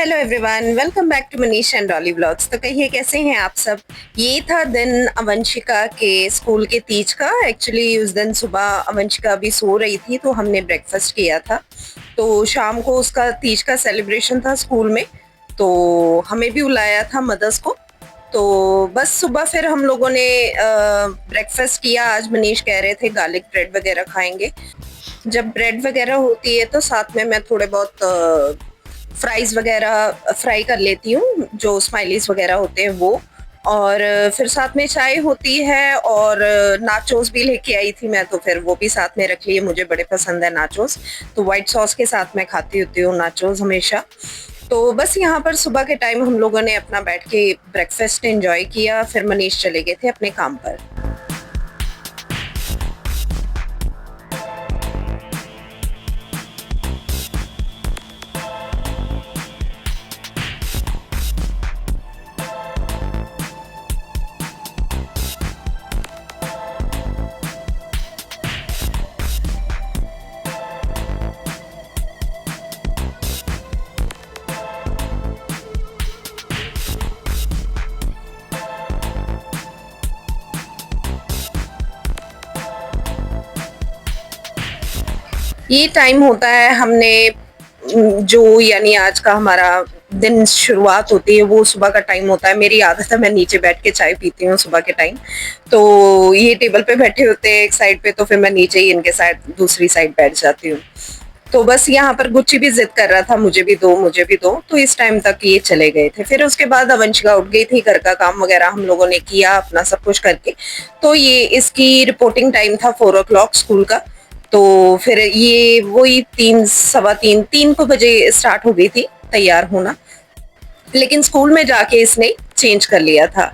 Hello everyone, welcome back to Manish and Dolly vlogs. तो कहिए कैसे हैं आप सब। ये था दिन अवंशिका के स्कूल के तीज का। एक्चुअली उस दिन सुबह अवंशिका अभी सो रही थी तो हमने ब्रेकफास्ट किया था। तो शाम को उसका तीज का सेलिब्रेशन था स्कूल में, तो हमें भी बुलाया था मदर्स को। तो बस सुबह फिर हम लोगों ने ब्रेकफास्ट किया। आज मनीष कह रहे थे गार्लिक ब्रेड वगैरह खाएंगे। जब ब्रेड वगैरह होती है तो साथ में मैं थोड़े बहुत फ्राइज वगैरह फ्राई कर लेती हूँ, जो स्माइलीज वगैरह होते हैं वो। और फिर साथ में चाय होती है और नाचोस भी लेके आई थी मैं, तो फिर वो भी साथ में रख लिए। मुझे बड़े पसंद है नाचोस, तो व्हाइट सॉस के साथ मैं खाती होती हूँ नाचोस हमेशा। तो बस यहाँ पर सुबह के टाइम हम लोगों ने अपना बैठ के ब्रेकफास्ट एंजॉय किया। फिर मनीष चले गए थे अपने काम पर। ये टाइम होता है हमने जो यानी आज का हमारा दिन शुरुआत होती है वो सुबह का टाइम होता है। मेरी आदत है मैं नीचे बैठ के चाय पीती हूँ सुबह के टाइम। तो ये टेबल पे बैठे होते हैं एक साइड पे, तो फिर मैं नीचे ही इनके साइड दूसरी साइड बैठ जाती हूँ। तो बस यहाँ पर गुच्ची भी जिद कर रहा था मुझे भी दो मुझे भी दो, तो इस टाइम तक ये चले गए थे। फिर उसके बाद अवंशिका उठ गई थी, घर का काम वगैरह हम लोगों ने किया अपना सब कुछ करके। तो ये इसकी रिपोर्टिंग टाइम था 4 o'clock स्कूल का। तो फिर ये वही 3 सवा 3 3 को बजे स्टार्ट हो गई थी तैयार होना, लेकिन स्कूल में जाके इसने चेंज कर लिया था।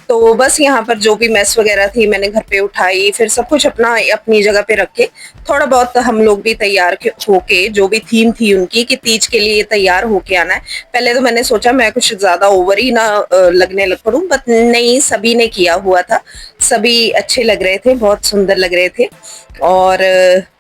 तो बस यहाँ पर जो भी मेस वगैरह थी मैंने घर पे उठाई, फिर सब कुछ अपना अपनी जगह पे रख के थोड़ा बहुत हम लोग भी तैयार होके, जो भी थीम थी उनकी कि तीज के लिए तैयार होके आना है। पहले तो मैंने सोचा मैं कुछ ज्यादा ओवर ही ना लगने लग पड़ूं, बट नहीं, सभी ने किया हुआ था। सभी अच्छे लग रहे थे, बहुत सुंदर लग रहे थे। और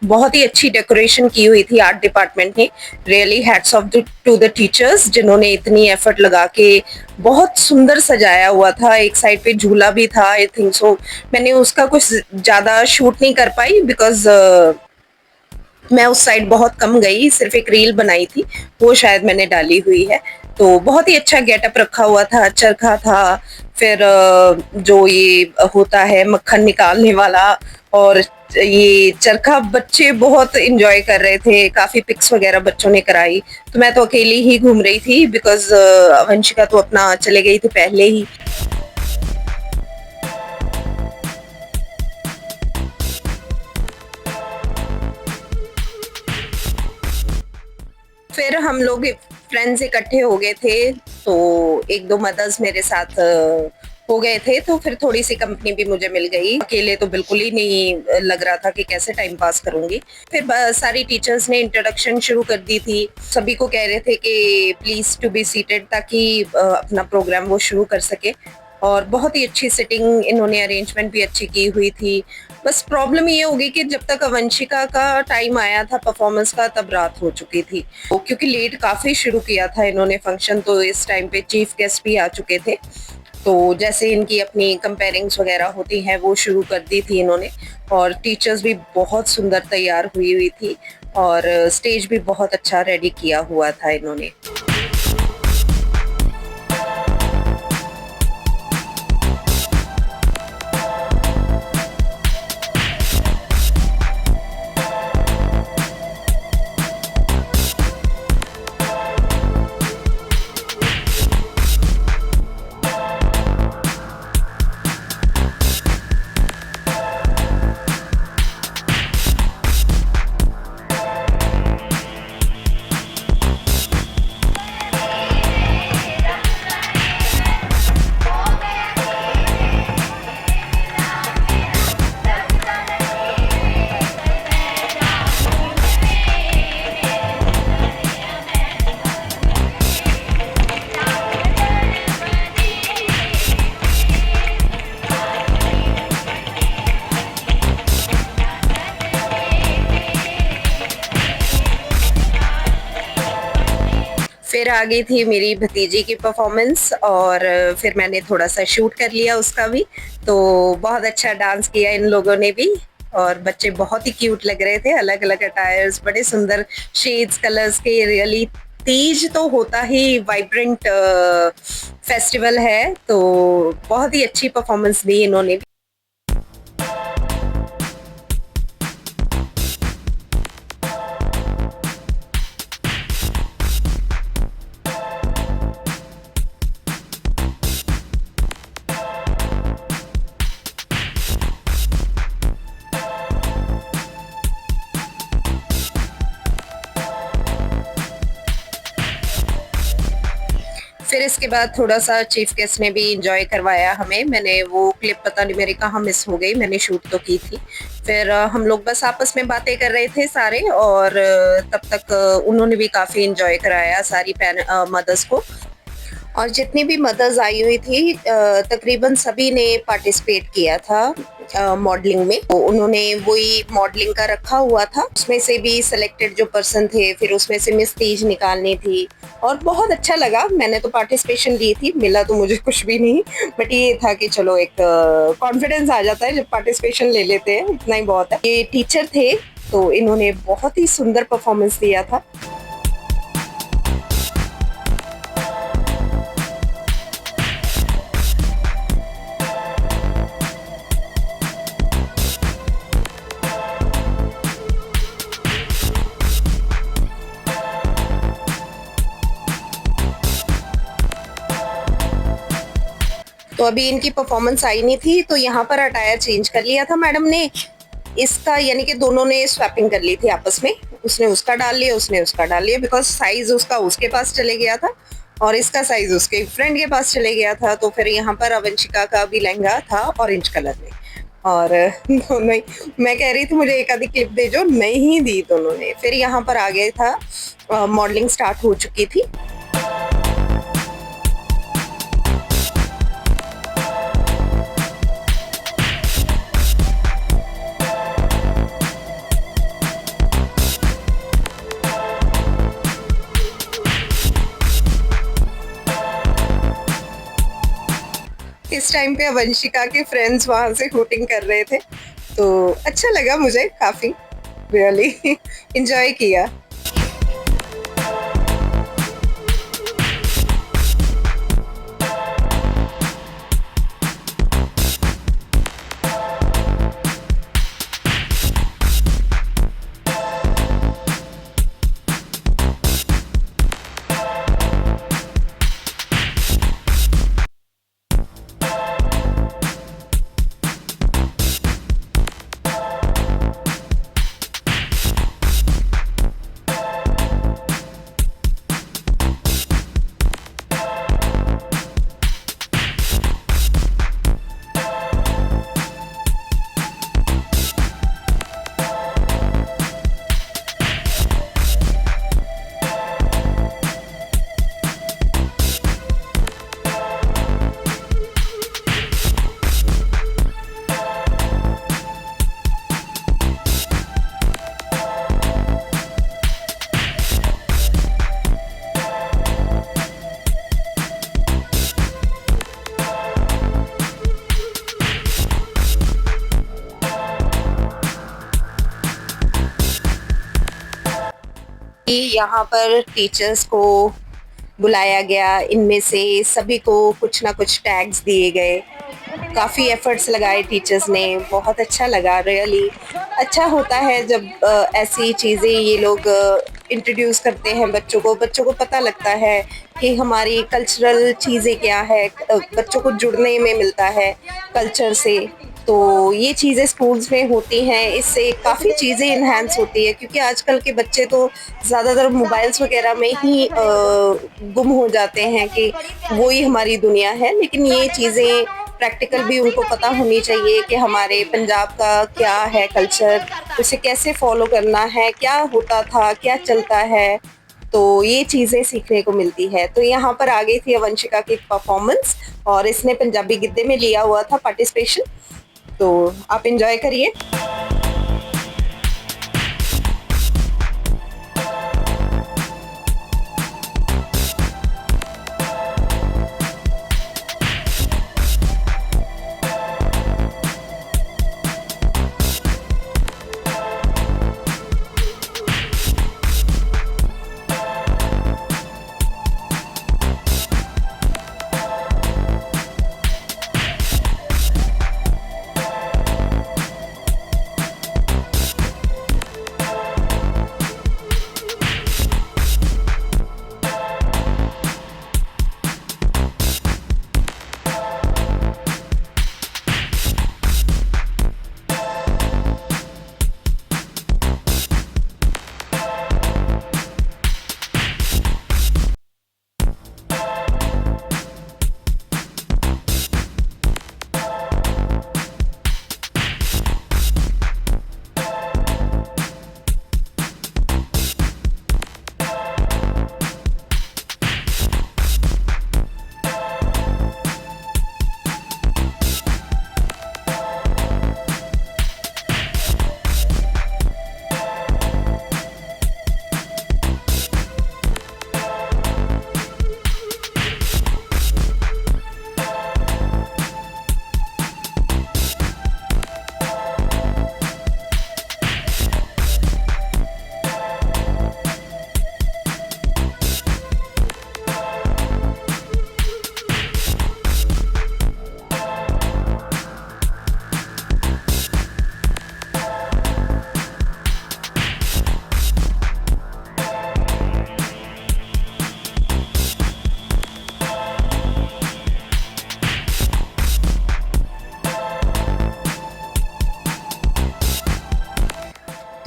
बहुत ही अच्छी डेकोरेशन की हुई थी आर्ट डिपार्टमेंट ने। Really hats off to the teachers जिन्होंने इतनी एफर्ट लगा के बहुत सुंदर सजाया हुआ था। एक साइड पे झूला भी था, आई थिंक सो। मैंने उसका कुछ ज्यादा शूट नहीं कर पाई बिकॉज मैं उस साइड बहुत कम गई, सिर्फ एक रील बनाई थी, वो शायद मैंने डाली हुई है। तो बहुत ही अच्छा गेटअप रखा हुआ था, चरखा था। फिर जो ये होता है मक्खन निकालने वाला, और ये चरखा बच्चे बहुत इंजॉय कर रहे थे। काफी पिक्स वगैरह बच्चों ने कराई। तो मैं तो अकेली ही घूम रही थी बिकॉज वंशिका तो अपना चले गई थी पहले ही। फिर हम लोग फ्रेंड्स इकट्ठे हो गए थे, तो एक दो मदर्स मेरे साथ हो गए थे, तो फिर थोड़ी सी कंपनी भी मुझे मिल गई। अकेले तो बिल्कुल ही नहीं लग रहा था कि कैसे टाइम पास करूंगी। फिर सारी टीचर्स ने इंट्रोडक्शन शुरू कर दी थी। सभी को कह रहे थे कि प्लीज टू बी सीटेड, ताकि अपना प्रोग्राम वो शुरू कर सके। और बहुत ही अच्छी सिटिंग, इन्होंने अरेंजमेंट भी अच्छी की हुई थी। बस प्रॉब्लम ये होगी कि जब तक अवंशिका का टाइम आया था परफॉर्मेंस का, तब रात हो चुकी थी। तो क्योंकि लेट काफी शुरू किया था इन्होंने फंक्शन, तो इस टाइम पे चीफ गेस्ट भी आ चुके थे। तो जैसे इनकी अपनी कंपेयरिंग्स वगैरह होती हैं वो शुरू कर दी थी इन्होंने। और टीचर्स भी बहुत सुंदर तैयार हुई हुई थी, और स्टेज भी बहुत अच्छा रेडी किया हुआ था इन्होंने। फिर आ गई थी मेरी भतीजी की परफॉर्मेंस और फिर मैंने थोड़ा सा शूट कर लिया उसका भी। तो बहुत अच्छा डांस किया इन लोगों ने भी और बच्चे बहुत ही क्यूट लग रहे थे, अलग अलग अटायर्स, बड़े सुंदर शेड्स कलर्स के। रियली तीज तो होता ही वाइब्रेंट फेस्टिवल है, तो बहुत ही अच्छी परफॉर्मेंस दी इन्होंने। फिर इसके बाद थोड़ा-सा चीफ गेस्ट ने भी एन्जॉय करवाया हमें। मैंने वो क्लिप पता नहीं मेरी कहाँ मिस हो गई, मैंने शूट तो की थी। फिर हम लोग बस आपस में बातें कर रहे थे सारे और तब तक उन्होंने भी काफ़ी एन्जॉय कराया सारी मदर्स को। और जितनी भी मदर्स आई हुई थी तकरीबन सभी ने पार्टिसिपेट किया था मॉडलिंग में। तो उन्होंने वही मॉडलिंग का रखा हुआ था, उसमें से भी सिलेक्टेड जो पर्सन थे, फिर उसमें से मिस तीज निकालनी थी और बहुत अच्छा लगा। मैंने तो पार्टिसिपेशन ली थी, मिला तो मुझे कुछ भी नहीं, बट ये था कि चलो एक कॉन्फिडेंस आ जाता है जब पार्टिसिपेशन ले लेते हैं, इतना ही बहुत है। ये टीचर थे तो इन्होंने बहुत ही सुंदर परफॉर्मेंस दिया था। तो अभी इनकी परफॉर्मेंस आई नहीं थी तो यहाँ पर अटायर चेंज कर लिया था मैडम ने इसका, यानी कि दोनों ने स्वैपिंग कर ली थी आपस में। उसने उसका डाल लिया, उसने उसका डाल लिया, बिकॉज साइज उसका उसके पास चले गया था और इसका साइज उसके फ्रेंड के पास चले गया था। तो फिर यहाँ पर अवंशिका का भी लहंगा था ऑरेंज कलर में और दोनों ही, मैं कह रही थी मुझे एक आधी क्लिप दे जो, नहीं दी दोनों ने। फिर यहाँ पर आ गया था, मॉडलिंग स्टार्ट हो चुकी थी। इस टाइम पे वंशिका के फ्रेंड्स वहां से हूटिंग कर रहे थे, तो अच्छा लगा मुझे काफी, रियली एंजॉय किया। यहाँ पर टीचर्स को बुलाया गया, इनमें से सभी को कुछ ना कुछ टैग्स दिए गए, काफ़ी एफर्ट्स लगाए टीचर्स ने, बहुत अच्छा लगा। रियली अच्छा होता है जब ऐसी चीज़ें ये लोग इंट्रोड्यूस करते हैं बच्चों को पता लगता है कि हमारी कल्चरल चीज़ें क्या है, बच्चों को जुड़ने में मिलता है कल्चर से। तो ये चीज़ें स्कूल्स में होती हैं, इससे काफ़ी चीज़ें इन्हांस होती है, क्योंकि आजकल के बच्चे तो ज़्यादातर मोबाइल्स वगैरह में ही गुम हो जाते हैं कि वही हमारी दुनिया है। लेकिन ये चीज़ें प्रैक्टिकल भी उनको पता होनी चाहिए कि हमारे पंजाब का क्या है कल्चर, उसे कैसे फॉलो करना है, क्या होता था, क्या चलता है, तो ये चीज़ें सीखने को मिलती है। तो यहाँ पर आ गई थी अवंशिका की परफॉर्मेंस और इसने पंजाबी गिद्दे में लिया हुआ था पार्टिसिपेशन, तो आप एंजॉय करिए।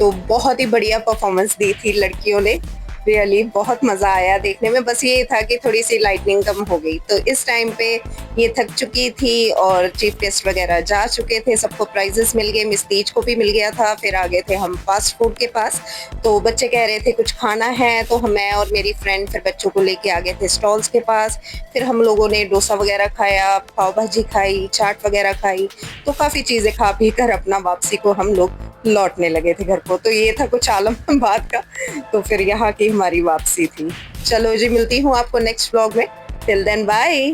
तो बहुत ही बढ़िया परफॉर्मेंस दी थी लड़कियों ने, रियली बहुत मज़ा आया देखने में। बस ये था कि थोड़ी सी लाइटनिंग कम हो गई, तो इस टाइम पे ये थक चुकी थी और चीफ गेस्ट वगैरह जा चुके थे, सबको प्राइजेस मिल गए, मिस तीज को भी मिल गया था। फिर आ गए थे हम फास्ट फूड के पास, तो बच्चे कह रहे थे कुछ खाना है, तो मैं और मेरी फ्रेंड फिर बच्चों को लेके आ गए थे स्टॉल्स के पास। फिर हम लोगों ने डोसा वगैरह खाया, पाव भाजी खाई, चाट वगैरह खाई, तो काफ़ी चीज़ें खा पी कर अपना वापसी को हम लोग लौटने लगे थे घर को। तो ये था कुछ आलमाबाद का, तो फिर यहाँ की हमारी वापसी थी। चलो जी, मिलती हूँ आपको नेक्स्ट व्लॉग में। Till then bye.